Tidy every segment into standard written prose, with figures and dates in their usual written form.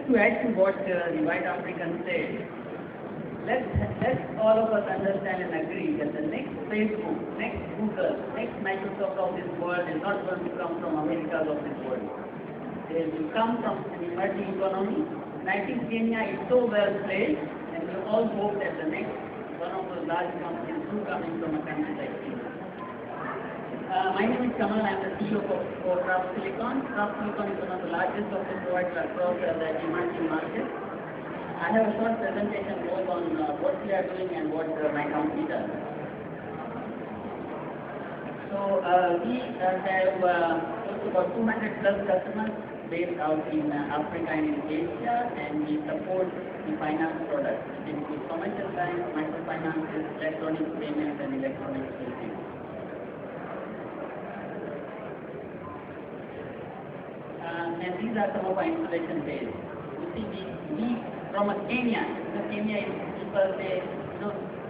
just to add to what the White African said, let's all of us understand and agree that the next Facebook, next Google, next Microsoft of this world is not going to come from Americas of this world. They will come from an emerging economy. And I think Kenya is so well placed, and we all hope that the next one of those large companies will coming from a country like Kenya. My name is Kamal. I am the CEO for Craft Silicon. Craft Silicon is one of the largest software providers across the emerging market. I have a short presentation both on what we are doing and what my company does. So we have close to about 200 plus customers based out in Africa and in Asia, and we support the finance products, which include commercial banks, microfinances, electronic payments, and electronic payments. And these are some of our installation days. You see, we from Kenya, Kenya is, people say,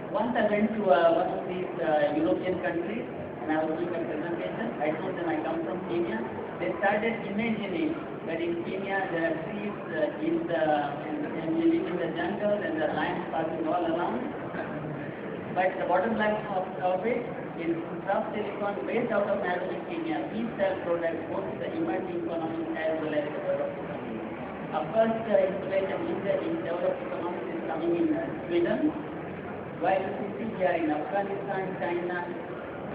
once I went to one of these European countries and I was doing a presentation, I told them I come from Kenya. They started imagining that in Kenya there are trees and we live in the jungle and there are lions passing all around. But the bottom line of it is Craft Silicon, based out of Nairobi, Kenya, we sell products both to the emerging economies as well as the developed economies. Our first installation in developed economies is coming in Sweden, while you see here in Afghanistan, China,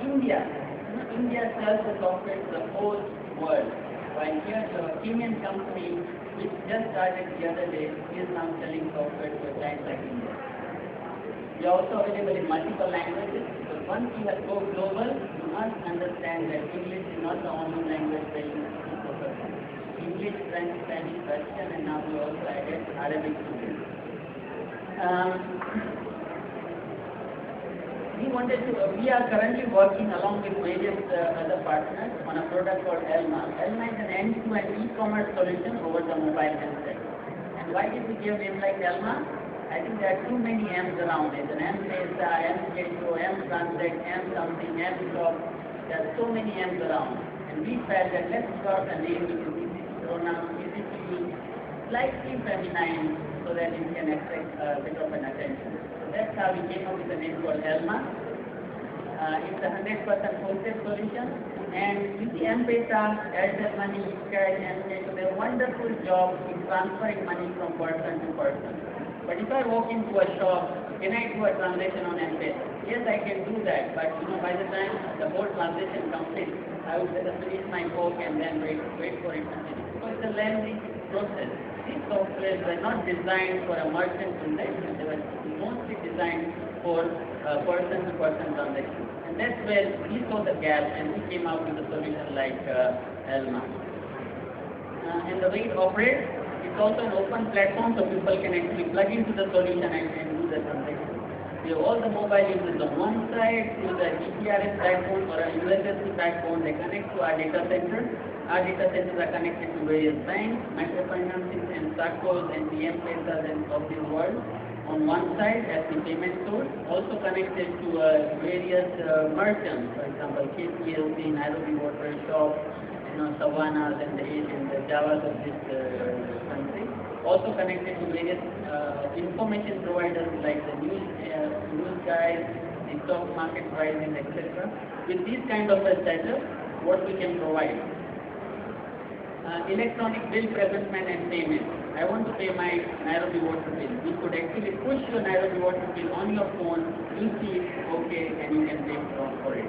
India. India sells the software to the whole world, while here the Kenyan company, which just started the other day, is now selling software to a client like India. We are also available in multiple languages. So once you go global, you must understand that English is not the only language that you focus on. English, French, Spanish, Russian, and now we also added Arabic to this. We are currently working along with various other partners on a product called Elma. Elma is an end-to-end e-commerce solution over the mobile handset. And why did we give a name like Elma? I think there are too many M's around it. An M-Pesa, M-Gateway, M-Transact, M-something, M-Shop. There are so many M's around. And we felt that let's start a name which is easy to pronounce, easy to use, slightly feminine, so that it can attract a bit of an attention. So that's how we came up with the name called Elma. It's a 100% hosted solution. And you see M-Pesa, Airtel Money, Cash, M-Gateway, they do a wonderful job in transferring money from person to person. But if I walk into a shop, can I do a transaction on M-Pesa? Yes, I can do that, but by the time the whole transaction completes, I would better finish my Coke and then wait for it to finish. Because it's a lengthy process. These softwares were not designed for a merchant transaction, they were mostly designed for person-to-person transactions. And that's where we saw the gap and we came out with a solution like Elma. And the way it operates, it's also an open platform so people can actually plug into the solution and do the transaction. We have all the mobile users on one side through the GPRS backbone or a USSD backbone. They connect to our data center. Our data centers are connected to various banks, microfinances and SACCOs and the M-Pesas and of this world on one side as the payment source. Also connected to various merchants, for example KPLC, Nairobi Water Shop, Savannahs and the Javas of this country. Also connected to various information providers like the news guys, the stock market prices, etc. With this kind of a setup, what we can provide? Electronic bill presentment and payment. I want to pay my Nairobi water bill. We could actually push your Nairobi water bill on your phone, you see it, okay, and you can pay for it.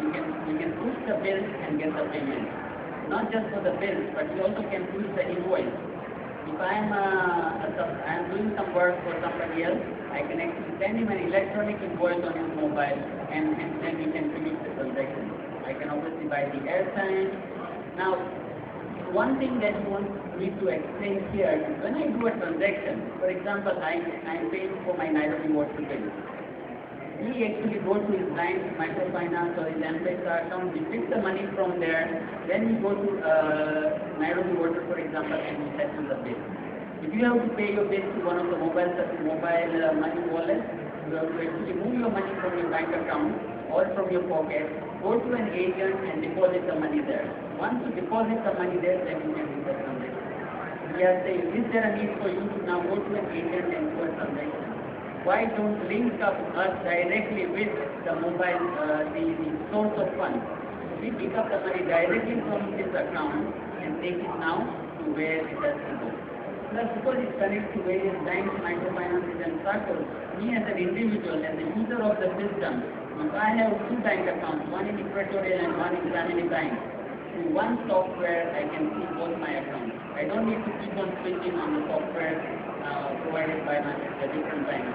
You can push the bill and get the payment. Not just for the bills, but you also can push the invoice. If I'm doing some work for somebody else, I can actually send him an electronic invoice on his mobile and then we can finish the transaction. I can obviously buy the airtime. Now, one thing that you want me to explain here is when I do a transaction, for example, I'm paying for my Nairobi water bill. We actually go to his bank, microfinance or his M-Pesa account, we pick the money from there, then we go to Nairobi Water, for example, and we settle the bill. If you have to pay your bill to one of the mobile money wallets, you have to actually move your money from your bank account or from your pocket, go to an agent and deposit the money there. Once you deposit the money there, then you can do the transaction. We we are saying, is there a need for you to now go to an agent and do a transaction? Why don't link up us directly with the mobile, the source of funds? We pick up the money directly from his account and take it now to where it has to go. Plus, because it connects to various banks, microfinances and circles, me as an individual, as a user of the system, if I have two bank accounts, one in Equatorial and one in Family Bank, in one software I can see both my accounts. I don't need to keep on switching on the software provided by the different banks.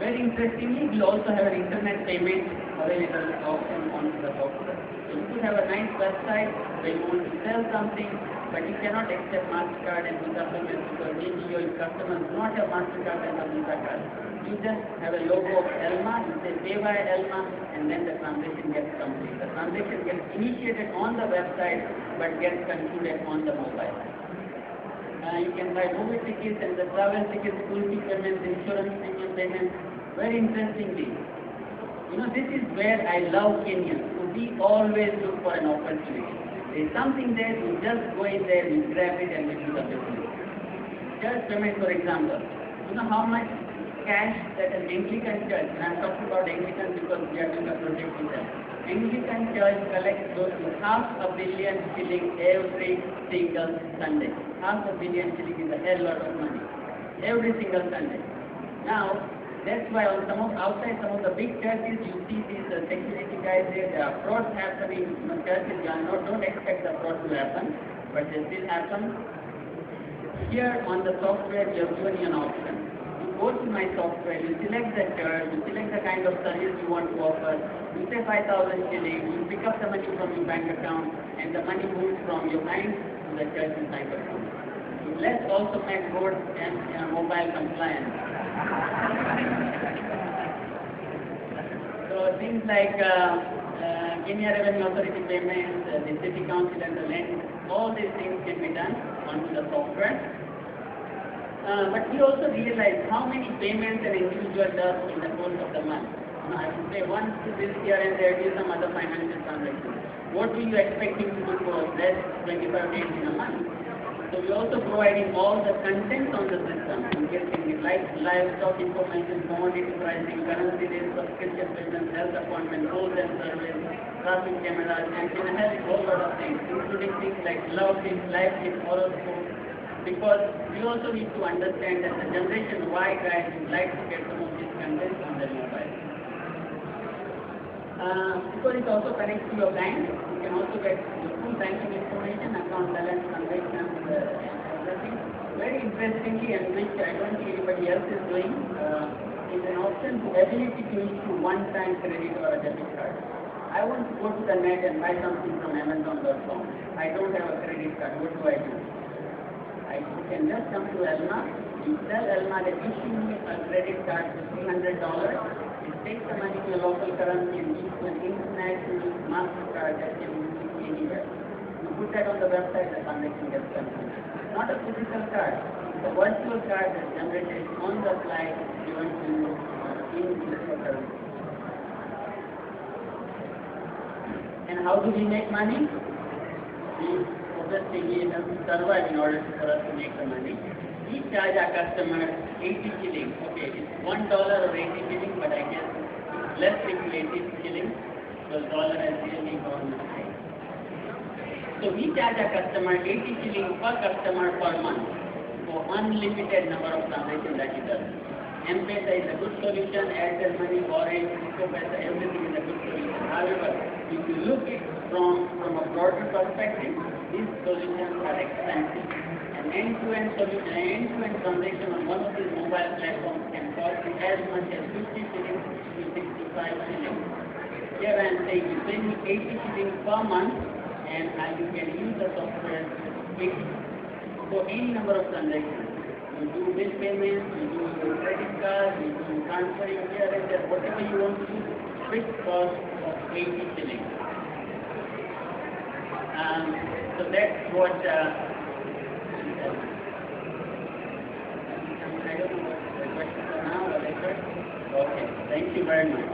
Very interestingly, we also have an internet payment available option on the software. So you could have a nice website where you want to sell something, but you cannot accept MasterCard and Visa payments because maybe your customers do not have MasterCard and a Visa card. You just have a logo of Elma, you say pay by Elma, and then the transaction gets complete. The transaction gets initiated on the website, but gets concluded on the mobile. You can buy movie tickets and the travel tickets, school fee payments, insurance premium payments. Very interestingly, this is where I love Kenyans. So we always look for an opportunity. There is something there, we just go in there, we grab it and we do the business. Church payment, for example. You know how much cash that an Anglican church, and I'm talking about Anglican because we are doing a project with them. Anglican church collects close to $500 million shilling every single Sunday. $500 million shilling is a hell lot of money. Every single Sunday. Now, that's why on outside some of the big churches, you see these security guys there are frauds happening. Churches, don't expect the fraud to happen, but they still happen. Here on the software, we have given you an option. Go to my software, you select the church, you select the kind of service you want to offer, you say 5,000 shillings, you pick up the money from your bank account, and the money moves from your bank to the church's bank account. Let's also make roads and mobile compliant. So things like Kenya Revenue Authority payments, the City Council and the land, all these things can be done onto the software. But we also realize how many payments an individual does in the course of the month. I would say once this year and there is some other financial transactions. What do you expect him to do for less 25 days in a month? So we also providing all the content on the system, including livestock information, commodity pricing, currency rates, subscription payments, health appointment, roads and surveys, traffic cameras, and can have a whole lot of things, including things like love tips, life tips, horoscopes. Because we also need to understand that the generation Y guys would like to get some of this content on their mobile. Because it also connects to your bank, you can also get the full banking information, account balance, transactions, everything. Very interestingly, and which I don't think anybody else is doing, is an option to ability to issue one-time credit or a debit card. I want to go to the net and buy something from Amazon.com. I don't have a credit card. What do I do? You can just come to Elma, you tell Elma that issue me a credit card for $300, it takes the money to a local currency and gives you an international MasterCard that can be used anywhere. You put that on the website, the transaction gets completed. Not a physical card, it's a virtual card that's generated on the fly given to you in physical currency. And how do we make money? Obviously, we have to survive in order for us to make the money. We charge our customers 80 shillings. Okay, it's $1 or 80 shillings, but I guess it's less than 80 shillings because dollar has really gone high. So we charge our customer 80 shillings per customer per month for unlimited number of transactions that he does. M-Pesa is a good solution, Airtel Money, Orange, Cisco Pesa, everything is a good solution. However, if you look at it from a broader perspective, these solutions are expensive. An end-to-end solution, an end-to-end transaction on one of these mobile platforms can cost you as much as 50 shillings to 65 shillings. Here I am saying you pay me 80 shillings per month and you can use the software for any number of transactions. You do bill payments, you do your credit card, you do transferring here and there, whatever you want to do, fixed cost of 80 shillings. So that's what I don't know what the questions are now or later. Okay, thank you very much.